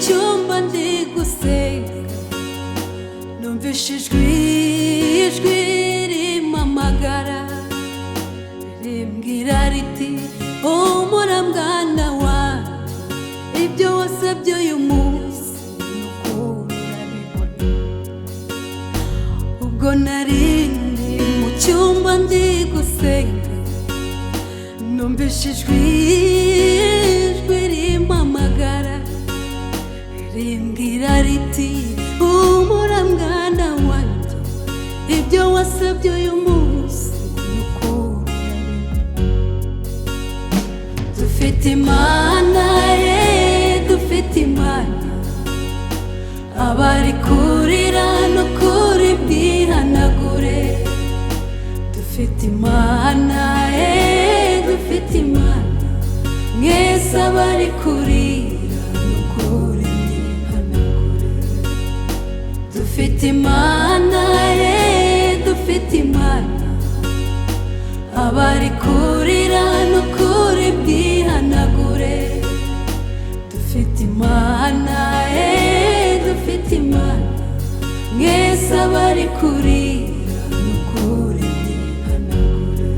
cyumba ndi gusenga, numvise ijwi rimpamagara rimbwira riti humura mwana wanjye, ibyo wasabye uyu munsi n'ukuri urabibona. Ubwo nari ndi mu cyumba ndi gusenga, numvise ijwi rimpamagara rimbwira riti humura mwana wanjye, ibyo wasabye uyu munsi n'ukuri urabibona. Dufite Imana dufite Imana, abari kurira n'ukuri bwihanagure. Dufite Imana dufite Imana, mwese abari kurira n'ukuri bwihanagure. Dufite Imana dufite Imana, abari kurira n'ukuri bwihanagure. Dufite Imana dufite Imana, mwese abari kurira n'ukuri bwihanagure.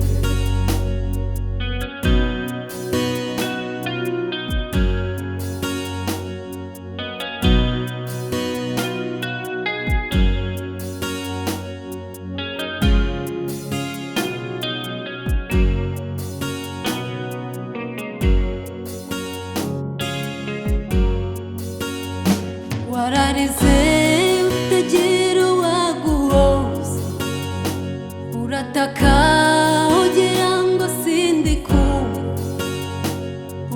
Wararize utagira uwaguhoza, urataka ugira ngo sindikumva,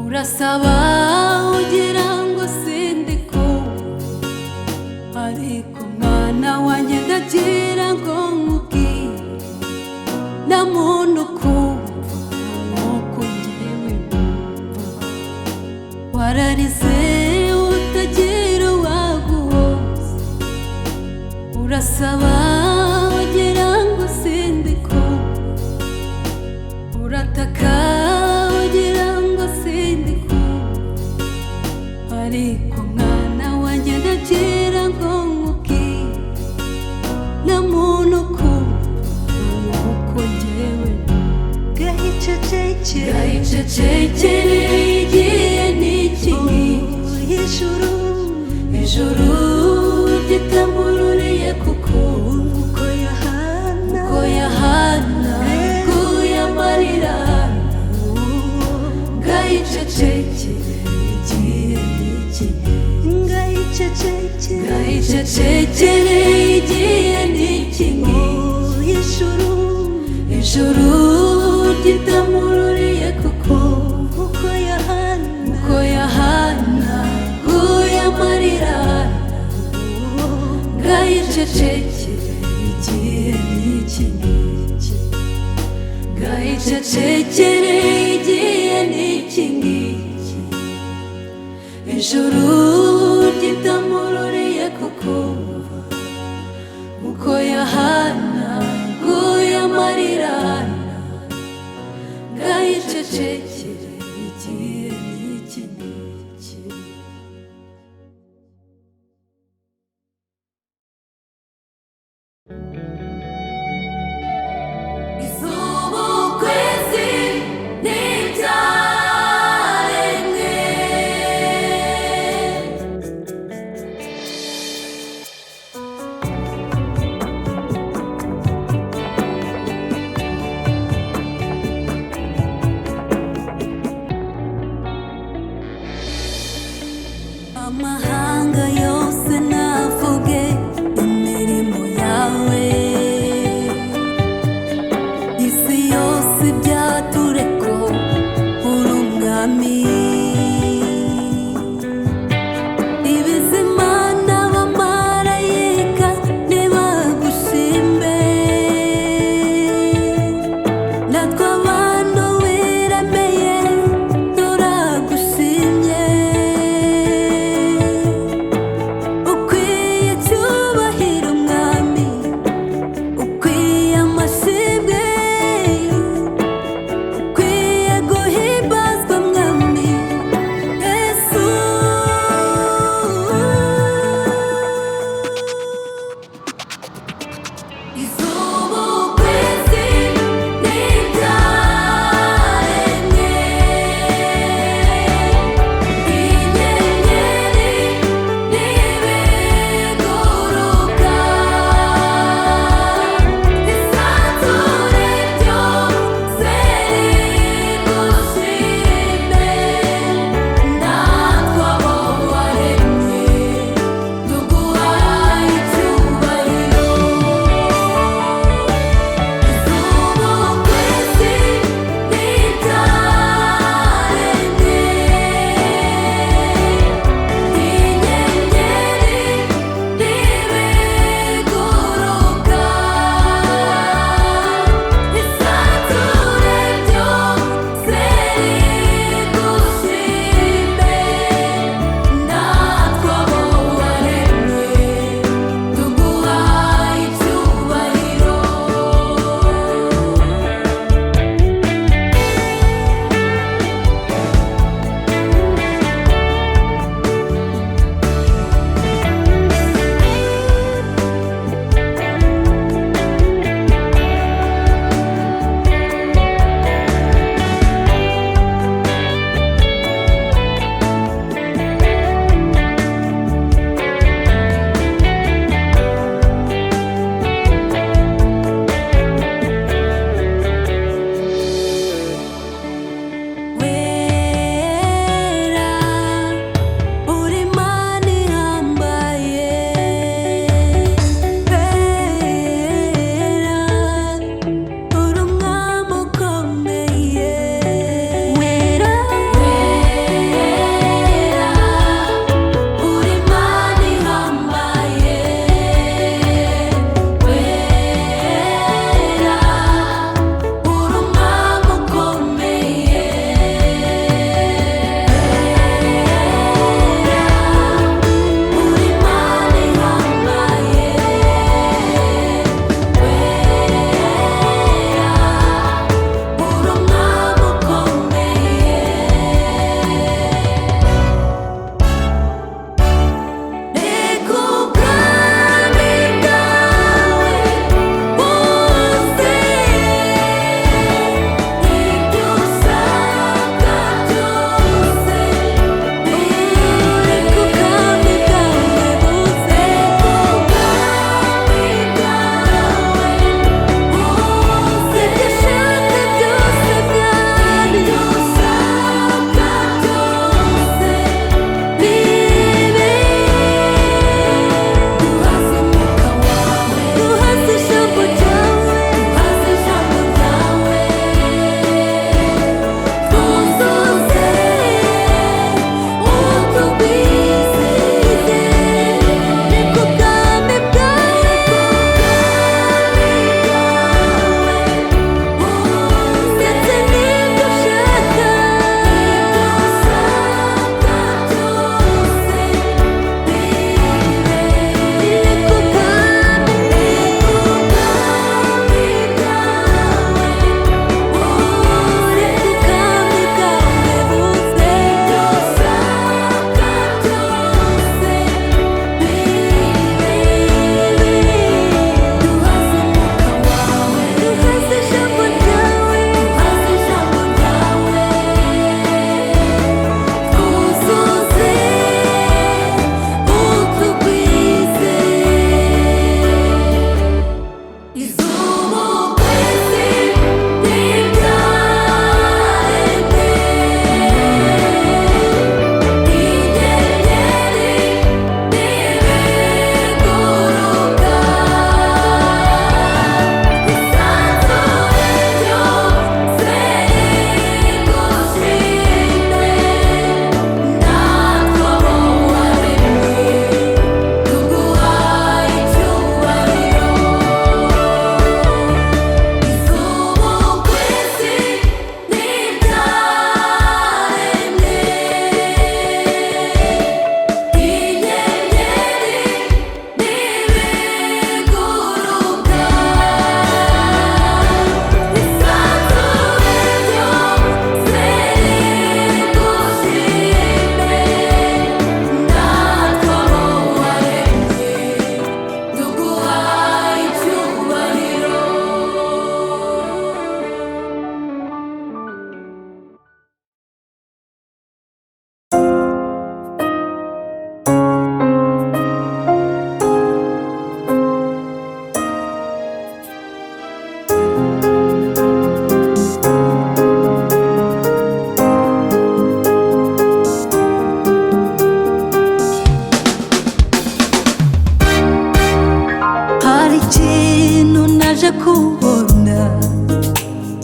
urasaba ugira ngo sindikumva. Ariko mwana wanjye ndagira ngo nkubwire, nta muntu ukumva nk'uko njyewe numva. Wararize utagira uwaguhoza, urasaba ugira ngo sindikumva, urataka ugira ngo sindikumva. Ariko mwana wanjye ndagira ngo nkubwire, nta muntu ukumva nk'uko njyewe numva. Gahicecekere igihe n'iki ngiki, ijuru ritamururiye kuko Yohana guye amarira. Gahicecekere igihe n'iki ngiki, gahicecekere igihe n'iki ngiki, ijuru ritamururiye kuko Yohana guye amarira. Gahicecekere igihe n'iki ngiki, gahicecekere igihe n'iki ngiki, ijuru ritamururiye kuko Yohana guye amarira. Gahicecekere igihe n'iki ngiki. Izuba ukwezi n'ibyaremwe,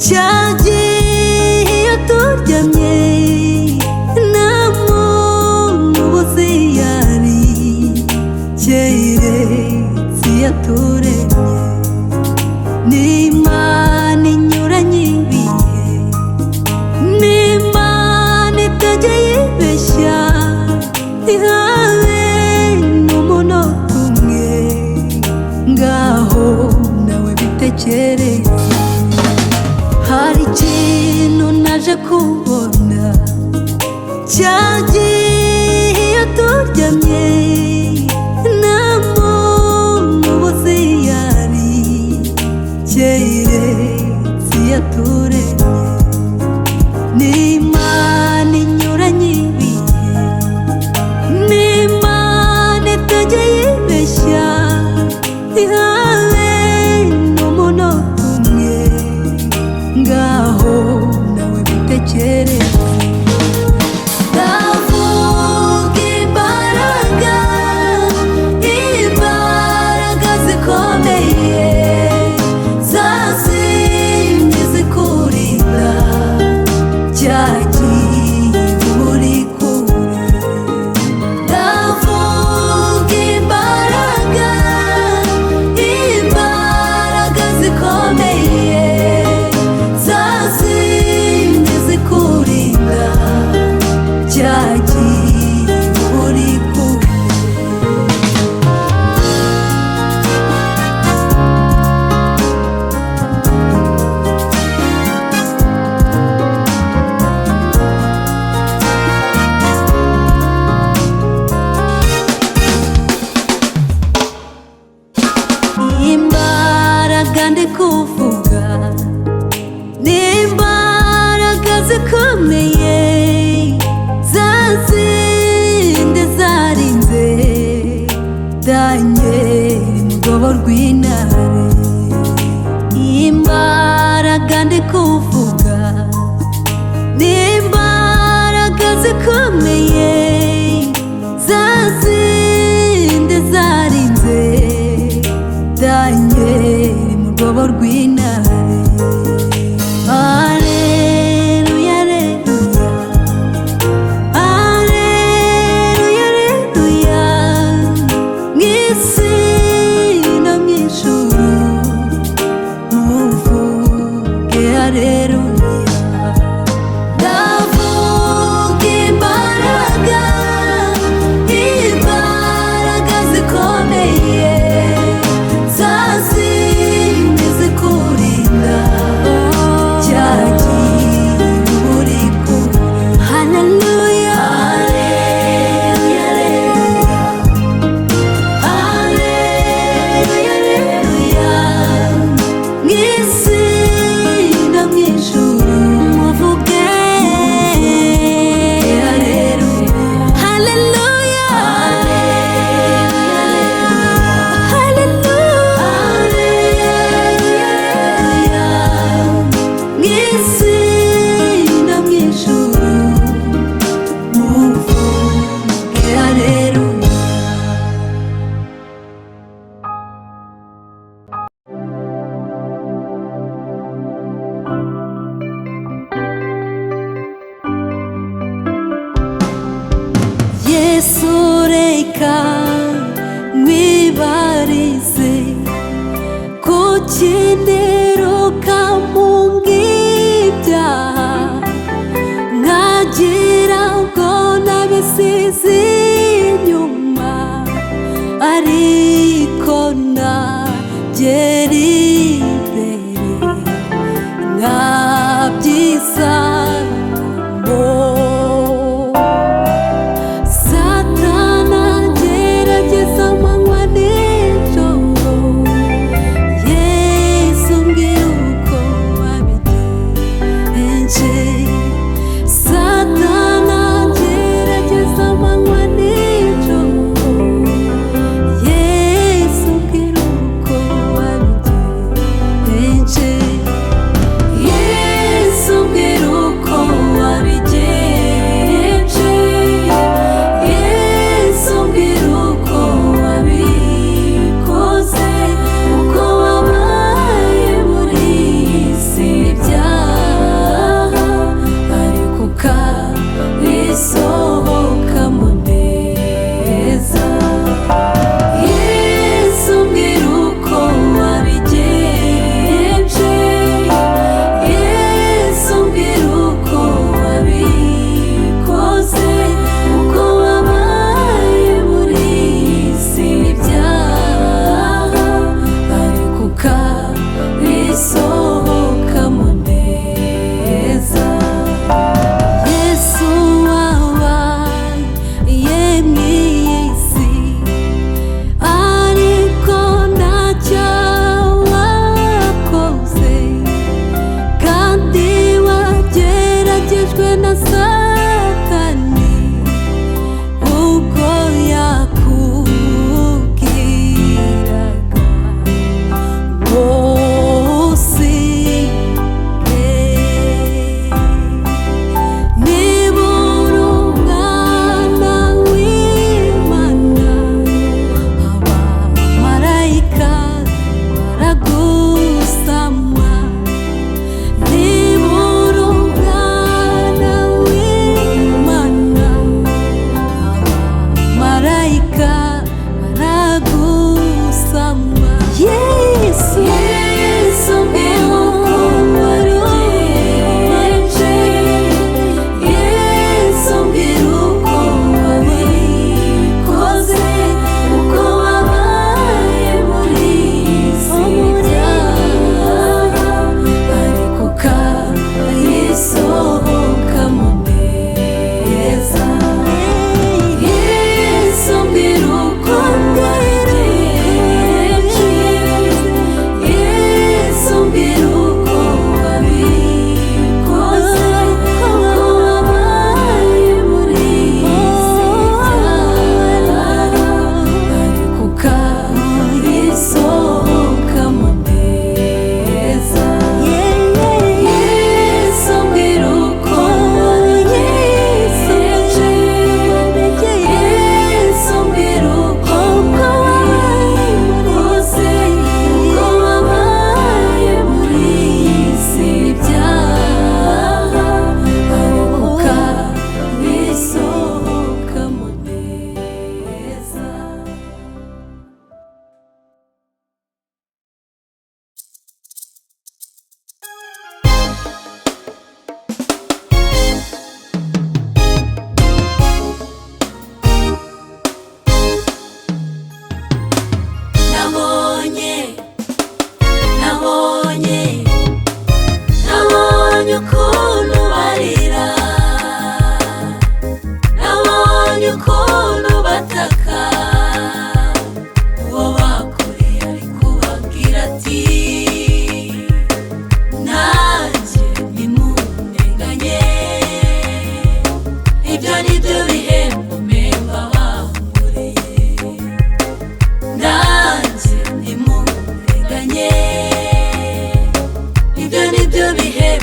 cyagiye turyamye nta muntu ubuze yari keretse yaturemye n'Imana inyuranye ibihe n'Imana itajya yibeshya ihabe n'umunota umwe ngaho nawe bitekereze hari ikintu naje kubona cyagiye turyamye nta muntu ubuze yari keretse yaturemye n'Imana inyuranye ibihe n'Imana itajya yibeshya ihabe n'umunota umwe ngaho nawe bitekereze ndavuga imbaraga imbaraga zikomeye zazindi zikurinda cyagiye uri kure ndavuga imbaraga imbaraga zikomeye zazindi zikurinda cyagiye uri kure imbaraga ndi kuvuga n'imbaraga zikomeye zazindi zarinze Danyeli mu rwobo rw'intare imbaraga ndi kuvuga n'imbaraga zikomeye zazindi zarinze Danyeli mu rwobo rw'intare Alleluia, Alleluia, Alleluia, mw'isi no mw'ijuru muvuge Alleluia ndavuga imbaraga imbaraga zikomeye zazindi zikurinda cyagiye uri kure Haleluya Alleluia Alleluia Alleluia mw'isi no mw'ijuru muvuge Alleluia Haleluya Haleluya mw'isi no mw'ijuru muvuge Alleluia Yesu reka nkwibarize ku kinderuka mu ngibyaha nkagira ngo nabisize inyuma ariko nagera imbere nkabyisangamo Satana agerageza amanywa n'ijoro Yesu mbwira uko wabigenje Satana agerageza amanywa n'ijoro Yesu mbwira uko wabigenje Yesu mbwira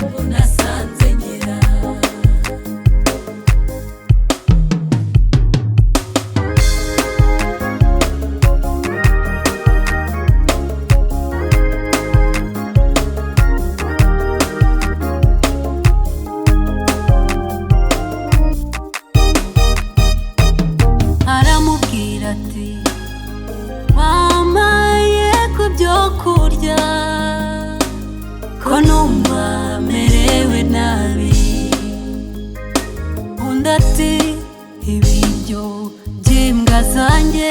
bihembo nasanze ngira. Aramubwira ati wampaye ku byo kurya ko numva merewe nabi. Undi ati ibiryo by'imbwa zanjye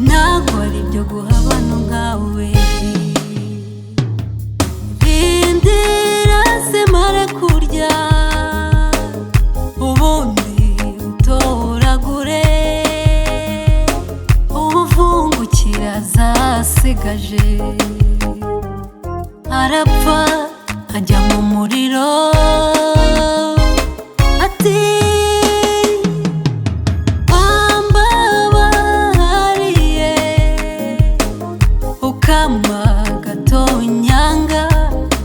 ntabwo ari ibyo guha abantu nkawe. Rindira se mare kurya ubundi utoragure ubuvungukira zasigaje. Arapfa ajya mu muriro ati wambabariye ukama gatonyanga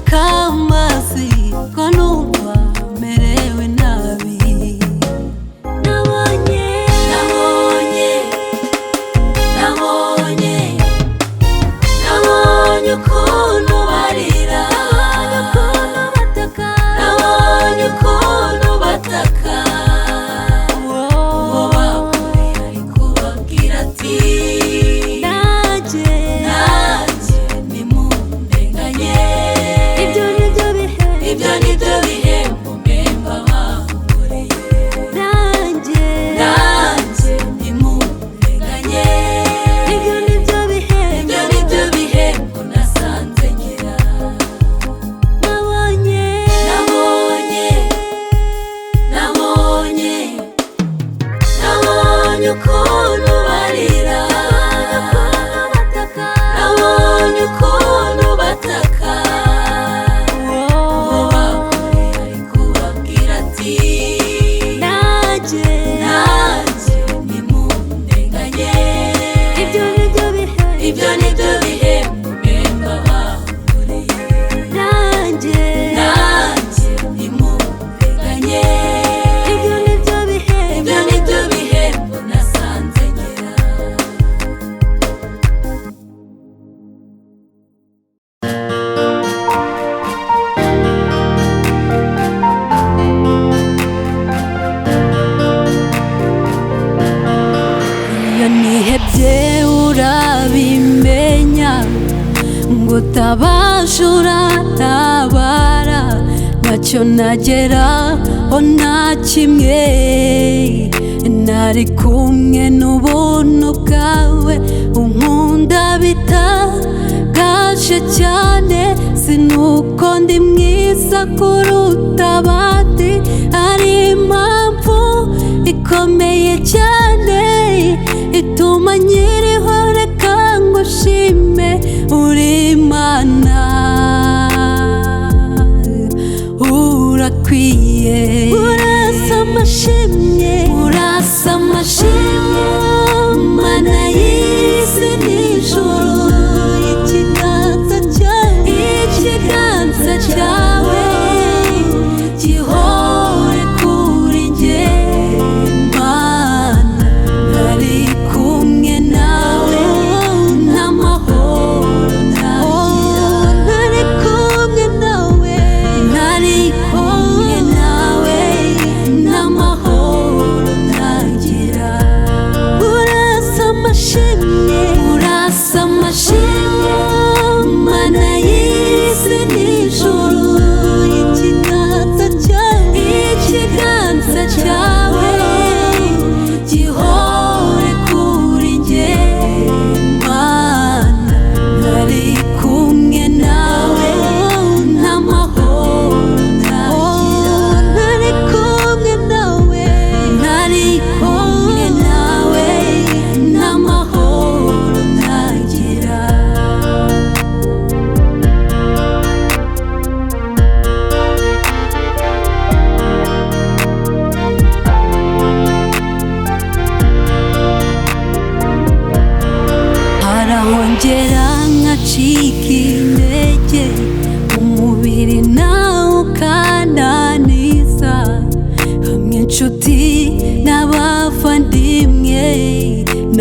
k'amazi ko numva merewe nabi. Nabonye ukuntu barira, nabonye ukuntu bataka. Uwo bakoreye ari kubabwira ati nanjye nimundenganye. Ibyo nibyo bihembo mpemba bakoreye. Nanjye nimundenganye. Ibyo nibyo bihembo nasanze ngira. Nabonye ukuntu barira, nabonye ukuntu bataka. Uwo bakoreye ari kubabwira ati nanjye nimundenganye. Ibyo nibyo bihembo mpemba bakoreye. Nanjye nimundenganye. Ibyo nibyo bihembo nasanze ngira. Iyo nihebye urabimenya ngo utabasha uratabara. Ntacyo nageraho nta kimwe nari kumwe n'ubuntu bwawe. Unkunda bitagaje cyane, sinuko ndi mwiza kuruta abandi. Ari impamvu ikomeye cyane ituma nkiriho. Reka ngushime uri Imana, urakwiye. Urasa amashimwe Mana y'isi n'ijuru. Ikiganza cyawe gihore kuri njye Mana. Nari kumwe nawe n'amahoro nagira. Nari kumwe nawe n'amahoro nagira.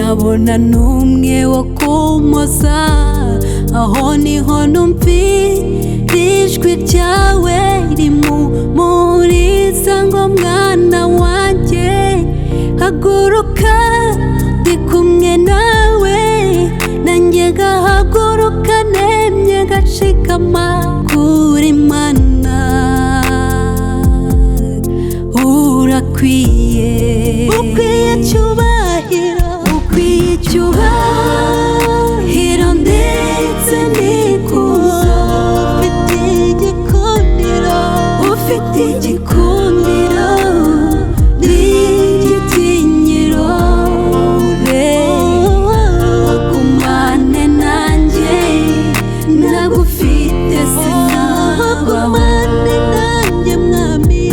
nabona n'umwe wo kumoza, aho niho numvira ijwi ryawe rimpumuriza ngo mwana wanjye haguruka ndi kumwe nawe, nanjye ngahaguruka nemye ngashikama kuri Mana. Urakwiye, ukwiye cyubahiro, ukwiye cyubahiro ndetse n'ikuzo, ufite igikundiro, ufite igikundiro n'igitinyiro, ugumane nanjye nagufite sinagumane nanjye mwami,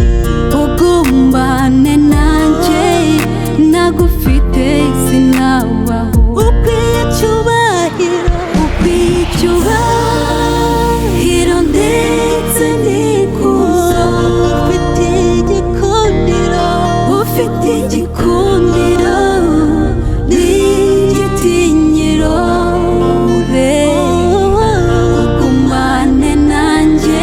ugumbane nanjye nagufite sinabaho. Ukwiye cyubahiro, ukwiye cyubahiro ndetse n'ikuzo, ufite igikundiro, ufite igikundiro n'igitinyiro, ugumane nanjye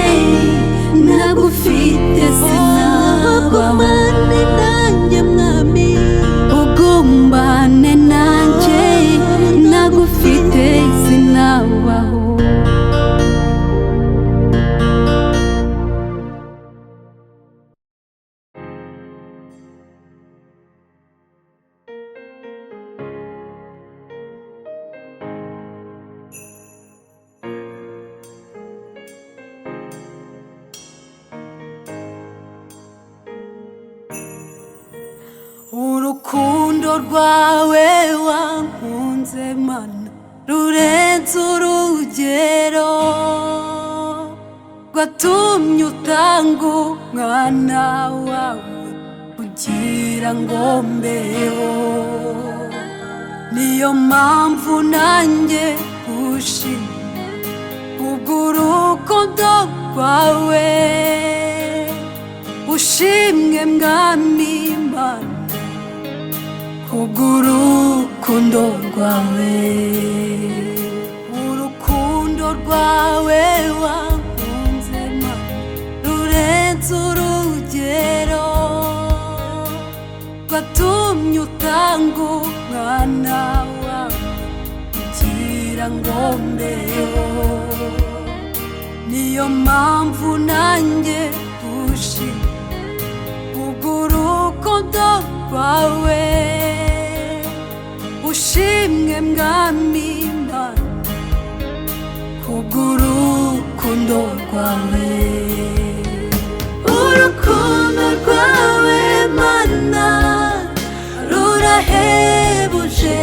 nagufite sinabaho. Ugumbane nanjye nagufite sinabaho. Urukundo rwawe wankunze Mana rurenze urugero, rwatumye utanga umwana wawe kugira ngo mbeho. Niyo mpamvu nanjye gushima kubw'urukundo rwawe, ushimwe mwami Mana kubw'urukundo rwawe. Urukundo rwawe wankunze Mana rurenze urugero, rwatumye utanga umwana wawe kugira ngo mbeho. Niyo mpamvu nanjye gushima kubw'urukundo rwawe, ushimwe mwami Mana kubw'urukundo rwawe. Urukundo rwawe Mana rurahebuje,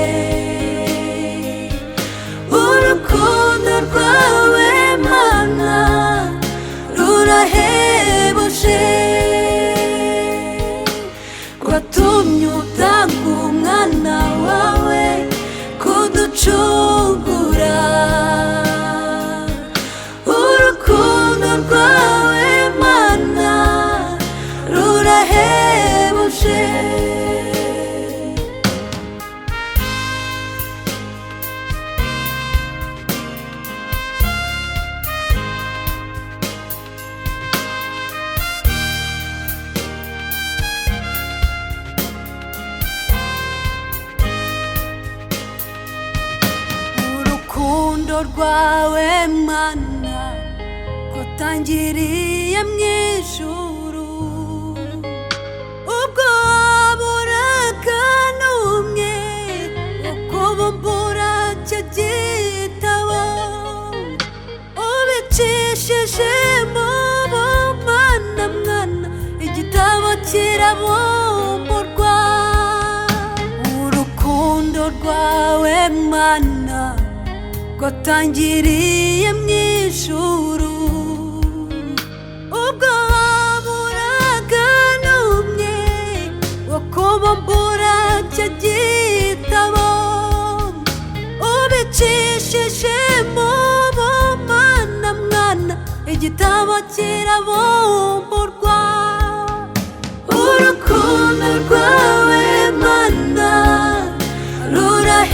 urukundo rwawe Mana rurahebuje, rwatumye utanga umwana wawe kuducungura. Urukundo rwawe Mana rurahebuje. Urukundo rwawe Mana rwatangiriye mu ijuru, ubwo waburaga n'umwe wo kubumbura icyo gitabo, ubicishije mu bumana mwana igitabo kirabumburwa. Urukundo rwawe Mana rwatangiriye mu ijuru, ubwo waburaga n'umwe wo kubumbura icyo gitabo, ubicishije mu bumana mwana igitabo kirabumburwa. Urukundo rwawe Mana rurahebuje,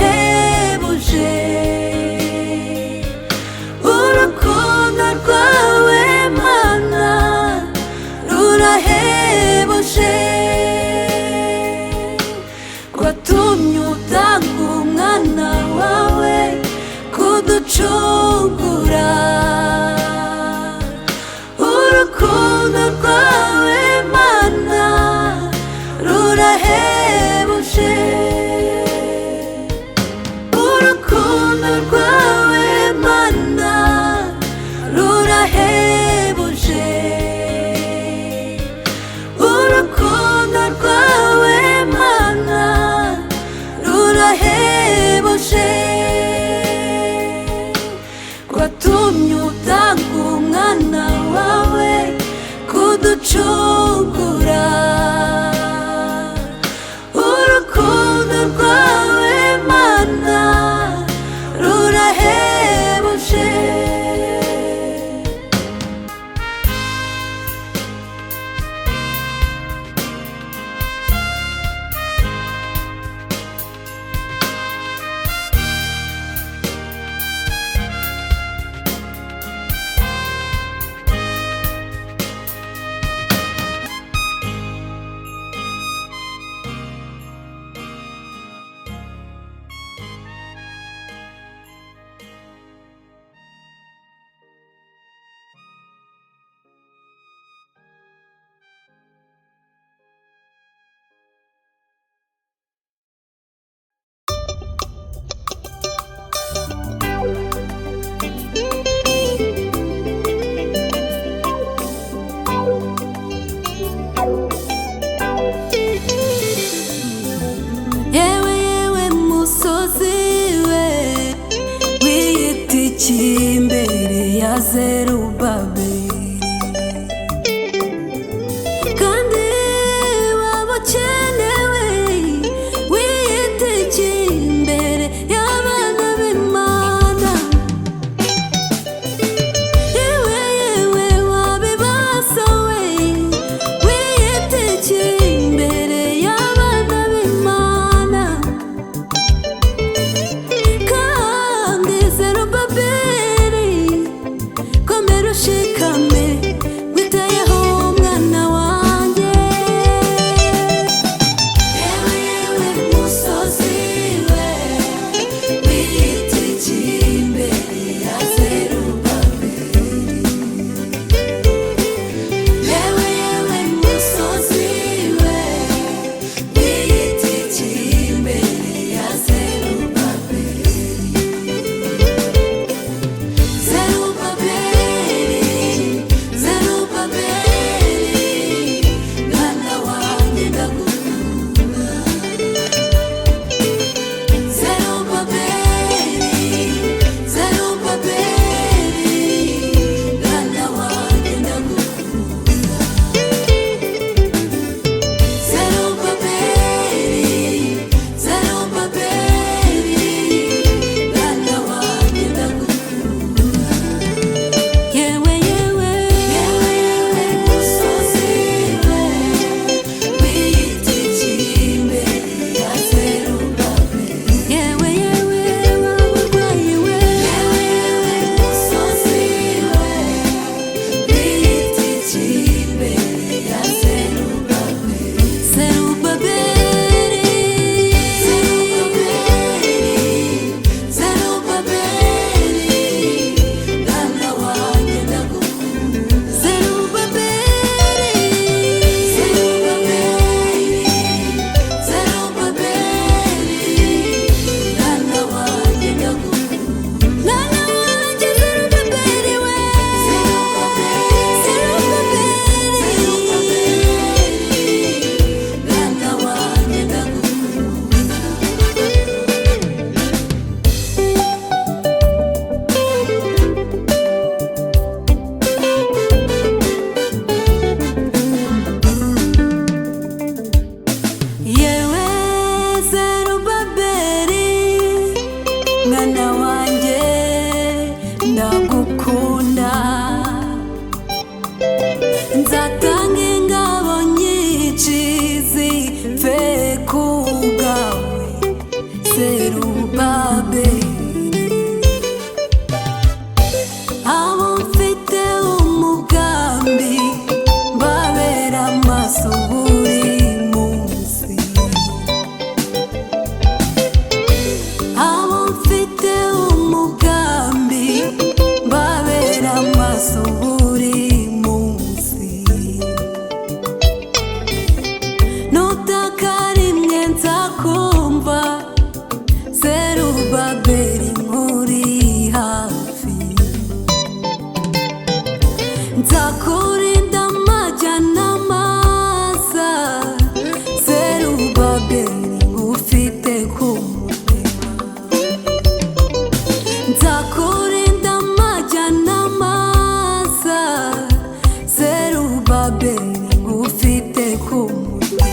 Zerubabeli ufite ku mutima.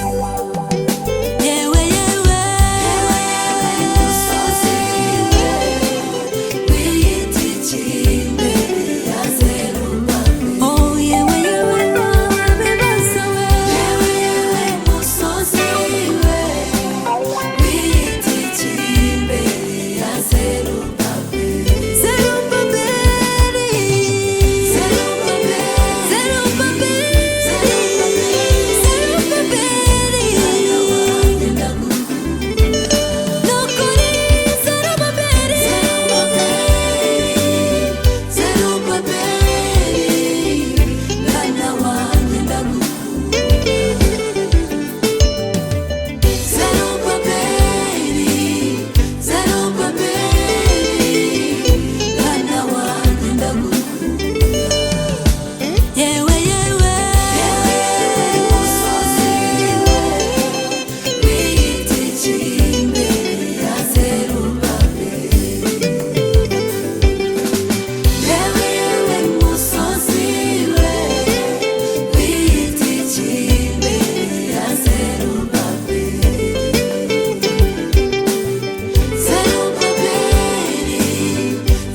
Yewe yewe musozi w'igiti cy'imbere ya Zerubabeli. Oh yewe yewe bibaza we. Yewe yewe musozi w'igiti cy'imbere ya Zerubabeli. Zerubabeli, Zerubabeli, Zerubabeli, Zerubabeli, nukuri Zerubabeli, Zerubabeli, mwana wanjye ndagukunda. Zerubabeli, Zerubabeli, mwana wanjye ndagukunda. Yewe yewe musozi w'igiti cy'imbere ya Zerubabeli. Yewe yewe musozi w'igiti cy'imbere ya Zerubabeli. Zerubabeli,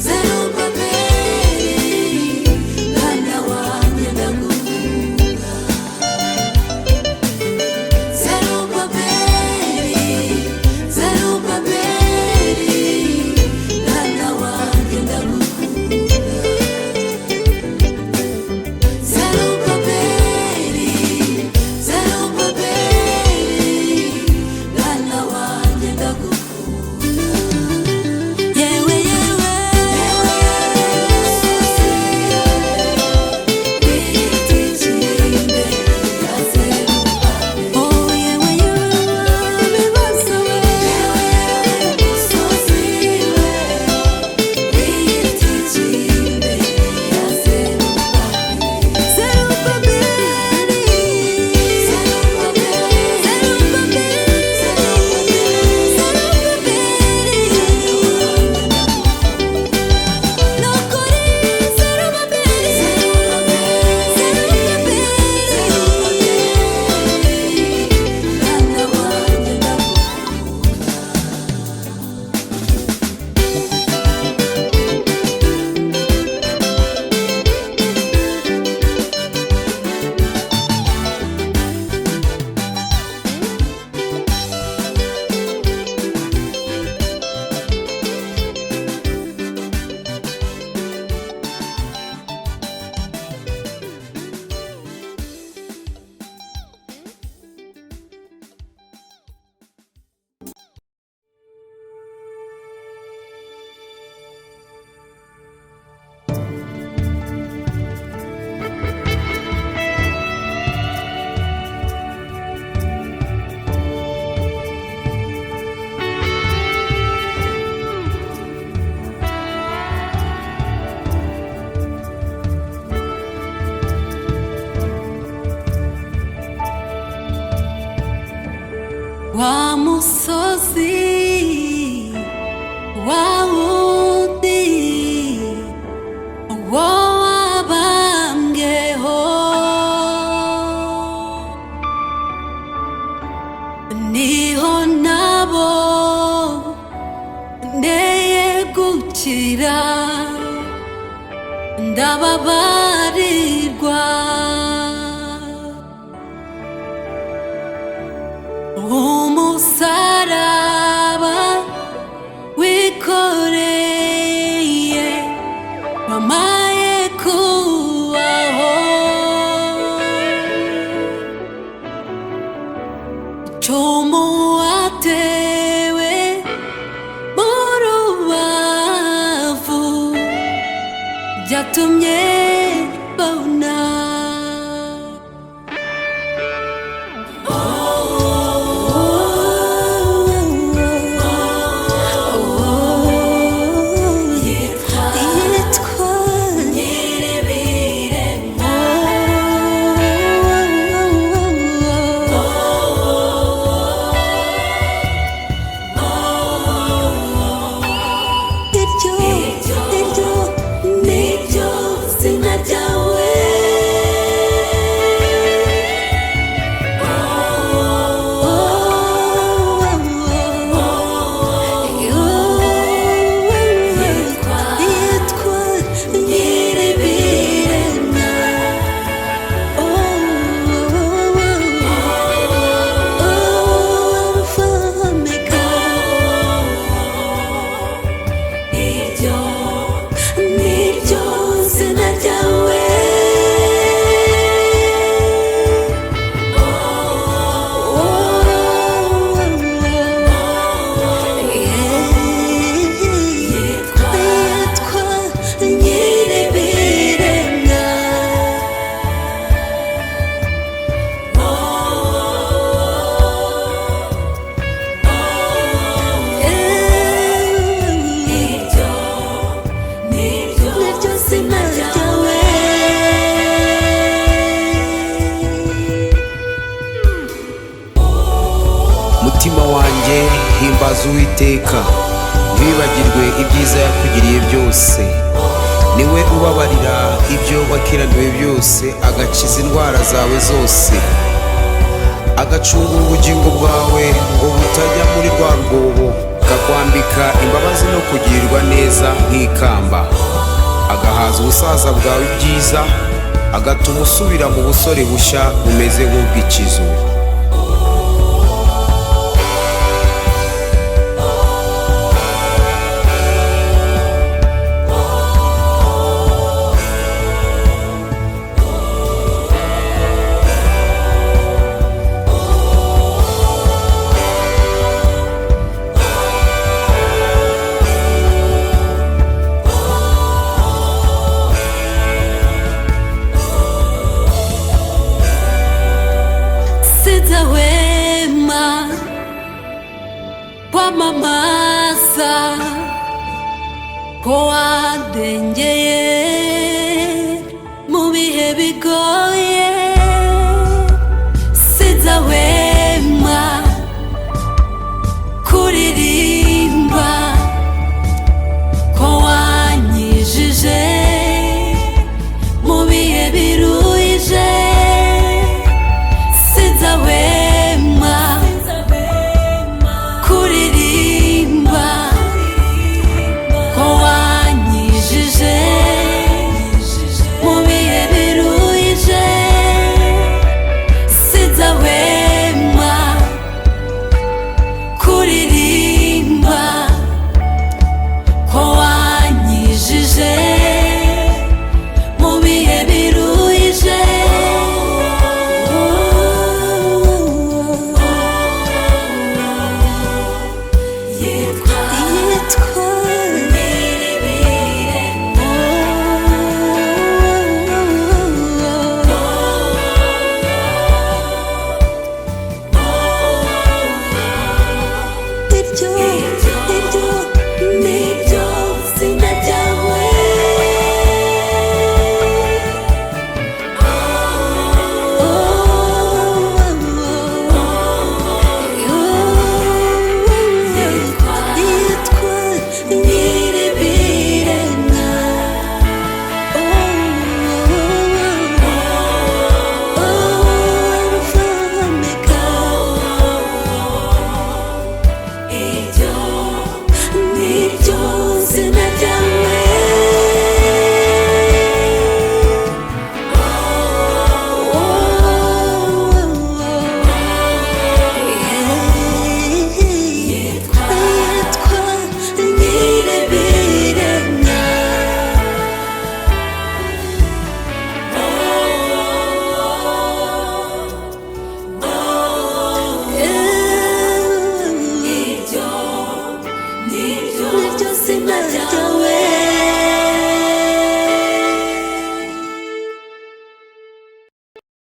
Zerubabeli, mwana wanjye ndagukunda. Zerubabeli, Zerubabeli, mwana wanjye ndagukunda. Zerubabeli, Zerubabeli, mwana wanjye ndagukunda. Yewe yewe musozi w'igiti cy'imbere ya Zerubabeli. Oh yewe yewe bibaza we. Yewe yewe musozi w'igiti cy'imbere ya Zerubabeli. Zerubabeli, wa musozi wa wundi wo wabambweho, niho nabo ndeye gukira ndababarirwa. Umusaraba wikoreye wamaye kubaho, icumu watewe mu rubavu byatumye mbona. Iryo niryo wambaza Uwiteka, ntiwibagirwe ibyiza yakugiriye byose. Niwe ubabarira ibyo wakiraniwe byose, agakiza indwara zawe zose, agacungura ubugingo bwawe ngo butajya muri rwa rwobo, akakwambika imbabazi no kugirirwa neza nk'ikamba, agahaza ubusaza bwawe ibyiza, agatuma usubira mu busore bushya bumeze nk'ubw'ikizu. Sitawema kwamamaza ko wandengeye